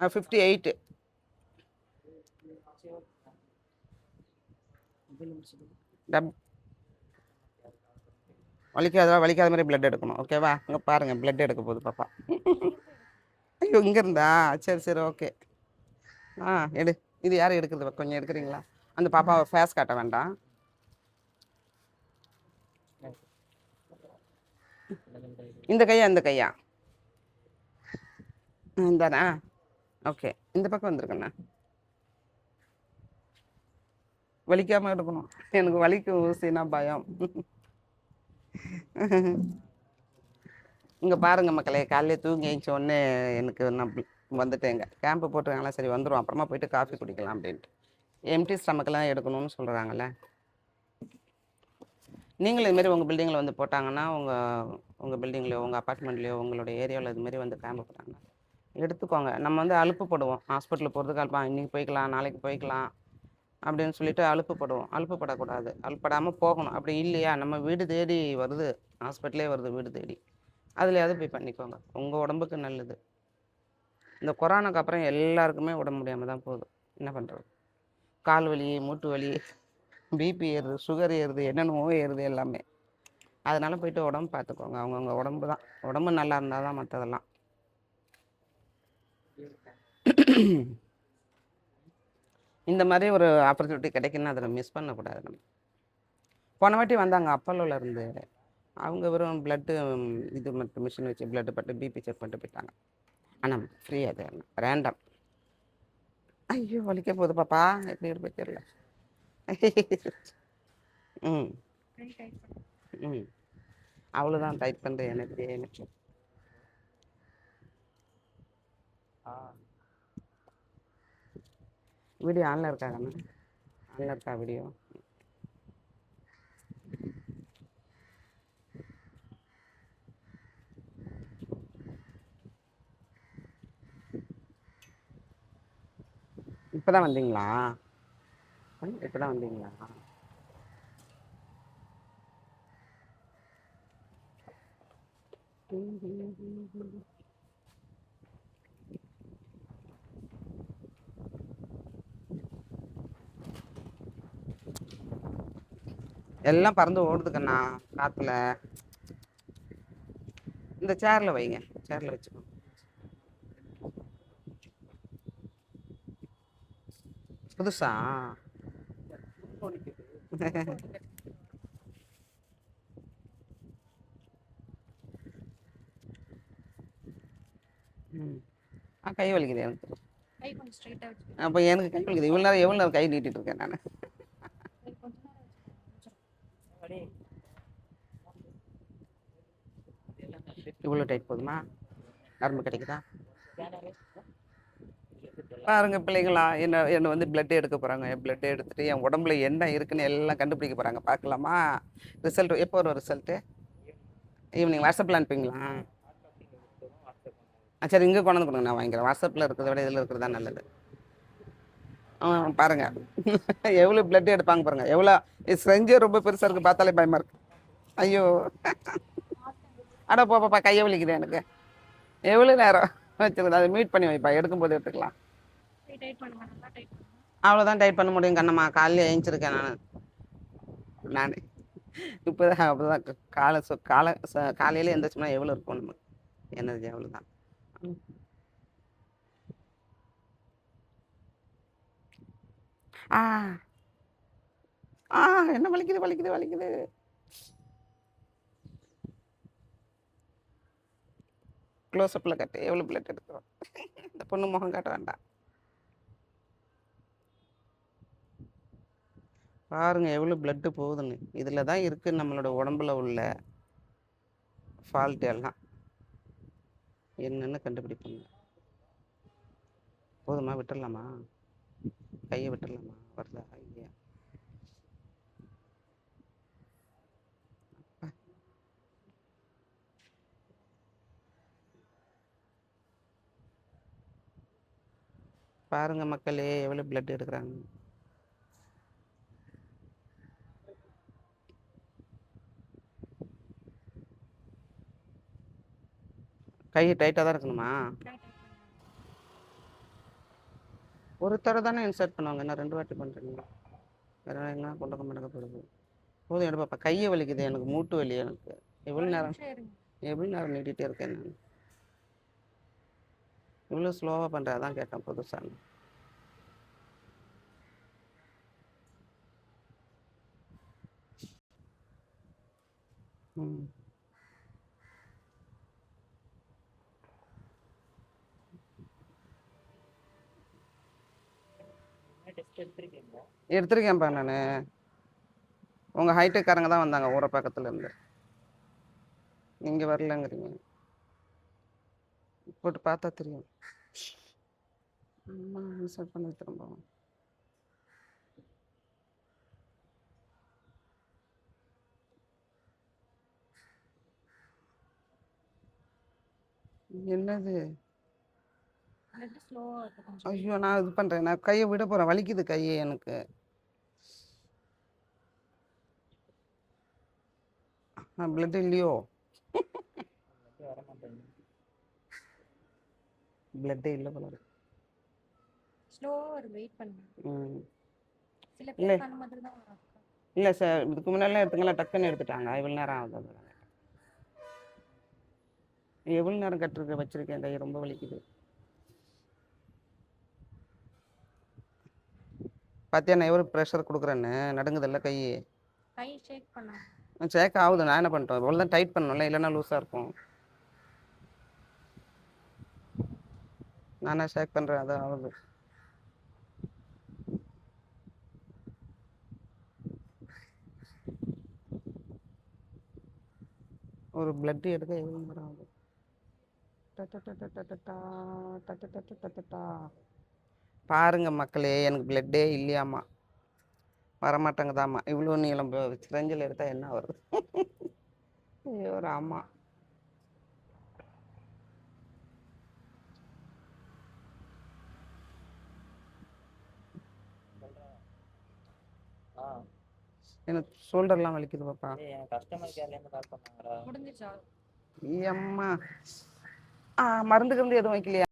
58. Dub வலிக்காத மாதிரி blood எடுக்கணும். ஓகேவா? இங்கே பாருங்கள், பிளட் எடுக்க போகுது பாப்பா. ஐயோ, இங்கே இருந்தா? சரி சரி, ஓகே. எடு. இது யாரும் எடுக்கிறது? கொஞ்சம் எடுக்கிறீங்களா? அந்த பாப்பாவை ஃபேஸ் காட்ட வேண்டாம். இந்த கையா இந்த கையா? இந்தானா? ஓகே, இந்த பக்கம் வந்துருக்கண்ணா. வலிக்காமல் எடுக்கணும். எனக்கு வலிக்கும் ஊசினா பயம். இங்கே பாருங்க மக்களே, காலையில் தூங்கி எழுந்த உடனே எனக்கு நான் வந்துட்டேங்க. கேம்பு போட்டுருக்காங்களா, சரி வந்துடும், அப்புறமா போயிட்டு காஃபி குடிக்கலாம் அப்படின்ட்டு. எம்டி ஸ்டமக்கெல்லாம் எடுக்கணும்னு சொல்கிறாங்கல்ல. நீங்களும் இதுமாரி உங்கள் பில்டிங்கில் வந்து போட்டாங்கன்னா, உங்கள் பில்டிங்லையோ உங்கள் அப்பார்ட்மெண்ட்லையோ உங்களுடைய ஏரியாவில் இதுமாரி வந்து கேம்பு போட்டாங்கன்னா எடுத்துக்கோங்க. நம்ம வந்து அலுப்புப்படுவோம், ஹாஸ்பிட்டலுக்கு போகிறதுக்கு அல்பம், இன்றைக்கி போய்க்கலாம் நாளைக்கு போய்க்கலாம் அப்படின்னு சொல்லிட்டு அலுப்புப்படுவோம். அலுப்புப்படக்கூடாது, அலுப்படாமல் போகணும். அப்படி இல்லையா, நம்ம வீடு தேடி வருது, ஹாஸ்பிட்டலே வருது வீடு தேடி, அதுலையாவது போய் பண்ணிக்கோங்க, உங்கள் உடம்புக்கு நல்லது. இந்த கொரோனாக்கு அப்புறம் எல்லாருக்குமே உடம்பு முடியாமல் தான் போகுது. என்ன பண்ணுறது? கால் வலி, மூட்டு வலி, பிபி ஏறுது, சுகர் ஏறுது, என்னென்னமோ ஏறுது எல்லாமே. அதனால் போயிட்டு உடம்பு பார்த்துக்கோங்க. அவங்கவுங்க உடம்பு தான், உடம்பு நல்லா இருந்தால் தான் மற்றதெல்லாம். இந்த மாதிரி ஒரு ஆப்பர்ச்சுனிட்டி கிடைக்குன்னா அதில் மிஸ் பண்ணக்கூடாது. நம்ம போன வாட்டி வந்தாங்க அப்பல்லோவில் இருந்து, அவங்க வெறும் பிளட்டு இது மட்டும் மிஷின் வச்சு பிளட்டு பட்டு பிபி செக் பண்ணிட்டு போயிட்டாங்க. ஆனால் ஃப்ரீ, அது ரேண்டம். ஐயோ, வலிக்க போகுது பாப்பா, எப்படி இருப்பே தெரியல. ம் ம் அவ்வளோதான், டைட் பண்ணுறேன் எனக்கு. வீடியோ ஆன்ல இருக்காங்கண்ணா? ஆன்ல இருக்கா வீடியோ? இப்போ தான் வந்தீங்களா? இப்போ தான் வந்தீங்களா? எல்லாம் பறந்து ஓடுதுக்கண்ணா காற்றுல. இந்த சேரில் வைங்க, சேரில் வச்சுக்கோங்க. புதுசா? கை வலிக்குது எனக்கு. அப்போ எனக்கு கை வலிக்குது. எவ்வளோ நேரம் கை நீட்டிட்டு இருக்கேன் நான். இவ்வளோ டைட் போதுமா? நரம்பு கிடைக்குதா? பாருங்க பிள்ளைங்களா, என்னை வந்து பிளட் எடுக்க போகிறாங்க. என் பிளட் எடுத்துகிட்டு என் உடம்புல என்ன இருக்குன்னு எல்லாம் கண்டுபிடிக்க போகிறாங்க. பார்க்கலாமா? ரிசல்ட் எப்போ வரும்? ரிசல்ட்டு ஈவினிங் வாட்ஸ்அப்பில் அனுப்பிங்களா? சரி, இங்கே கொண்டு வந்து கொடுங்க, நான் வாங்கிக்கிறேன். வாட்ஸ்அப்பில் இருக்கிறத விட இதில் இருக்கிறது தான் நல்லது. பாருங்கள் எவ்வளோ பிளட் எடுப்பாங்க பாருங்கள். எவ்வளோ செஞ்சே ரொம்ப பெருசாக இருக்குது, பார்த்தாலே பயமாக இருக்குது. ஐயோ, அட போப்பா, கையை வலிக்குது எனக்கு. எவ்வளோ நேரம் வச்சுருந்தா அதை மீட் பண்ணி வைப்பா, எடுக்கும்போது எடுத்துக்கலாம். அவ்வளோதான் டைட் பண்ண முடியும் கண்ணம்மா. காலையில் ஏஞ்சிருக்கேன் நான் இப்போ தான் அப்படிதான் காலையில் எந்திரிச்சோம்னா எவ்வளோ இருக்கும் நமக்கு எனர்ஜி, அவ்வளோதான். ஆ என்ன வலிக்குது வலிக்குது வலிக்குது. க்ளோஸ்அப்பில் கட்டு, எவ்வளோ பிளட் எடுக்கிறோம். இந்த பொண்ணு முகம் காட்ட வேண்டாம். பாருங்க எவ்வளோ பிளட்டு போகுதுன்னு. இதில் தான் இருக்குது நம்மளோட உடம்புல உள்ள ஃபால்ட் எல்லாம் என்னென்னு கண்டுபிடிப்பாங்க. போதுமா? விட்டுடலாமா? கையை விட்டுடலாமா? வருதா? ஐயா, பாருங்க மக்களே எவ்வளோ பிளட் எடுக்கிறாங்க. கை டைட்டாக தான் இருக்கணுமா? டைட் பண்ணுங்க. ஒரு தடவை தானே இன்சர்ட் பண்ணுவாங்க, என்ன 2 வாட்டி பண்ணுறீங்க? வேறு எங்கன்னா கொண்டக்க மடக்க போடுது. போதும் எடுப்பாப்பா, கையை வலிக்குது எனக்கு, மூட்டு வலி எனக்கு. எவ்வளோ ஒரு நேரம் நிமிஷம் இருங்க. எவ்வளோ நேரம் நீட்டிகிட்டே இருக்கேன் நான்? இவ்வளோ ஸ்லோவாக பண்ணுறேன், அதான் கேட்டேன் புதுசாக. ம். டெஸ்ட் எடுத்திருக்கீங்களா? எடுத்திருக்கேன்ப்பா நான். உங்கள் ஹைடெக்காரங்க தான் வந்தாங்க ஊரை பக்கத்துல இருந்து. நீங்கள் வரலங்கிறீங்க. போட்டு பார்த்தா தெரியும். அம்மா இன்சர்ட் பண்ணி திரும்ப. என்னது? பிளட் ஸ்லோவா இருக்கு கொஞ்சம். ஐயோ, நான் இது பண்ணுறேன், நான் கையை விட போகிறேன், வலிக்குது கையை எனக்கு. பிளட் இல்லையோ? வர மாட்டேங்குது. பிளட்டே இல்லை போல இருக்கு. ஸ்லோவா வரும், வெயிட் பண்ணுங்க. ம். சில இல்லை பேர் அந்த மாதிரி தான் வரும். இல்லை சார், இதுக்கு முன்னாடிலாம் எடுத்துக்கலாம், டக்குன்னு எடுத்துட்டாங்க. இவ்வளோ நேரம் ஆகுது. எவ்வளோ நேரம் கட்டிருக்க வச்சுருக்கேன், கை ரொம்ப வலிக்குது. பார்த்தியா நான் எவ்வளோ ப்ரெஷர் கொடுக்குறேன்னு, நடுங்குதில்ல கை. கை ஷேக் பண்ண. சேக் ஆகுது, நான் என்ன பண்ணிட்டேன், இவ்வளோ தான் டைட் பண்ணணும்ல, இல்லைன்னா லூஸாக இருக்கும். நானே ஷேக் பண்ணுறேன், அது ஆகுது. ஒரு பிளட் எடுக்க எவ்வளோ நேரம் ஆகுது? பாருங்க மக்களே, எனக்கு பிளட்டே இல்லையாம்மா, வரமாட்டேங்குதாம்மா. இவ்வளோ நீளம் சிரஞ்சில் எடுத்தால் என்ன வருது? ஐயோ ராமா. எனக்கு ஷோல்டர்லாம் வலிக்குது பாப்பா. என் கஸ்டமர் கேர்லேருந்து கால் பண்ணாங்களா? முடிஞ்சிச்சா? அம்மா மருந்துக்கு வந்து எதுவும் வைக்கலையா?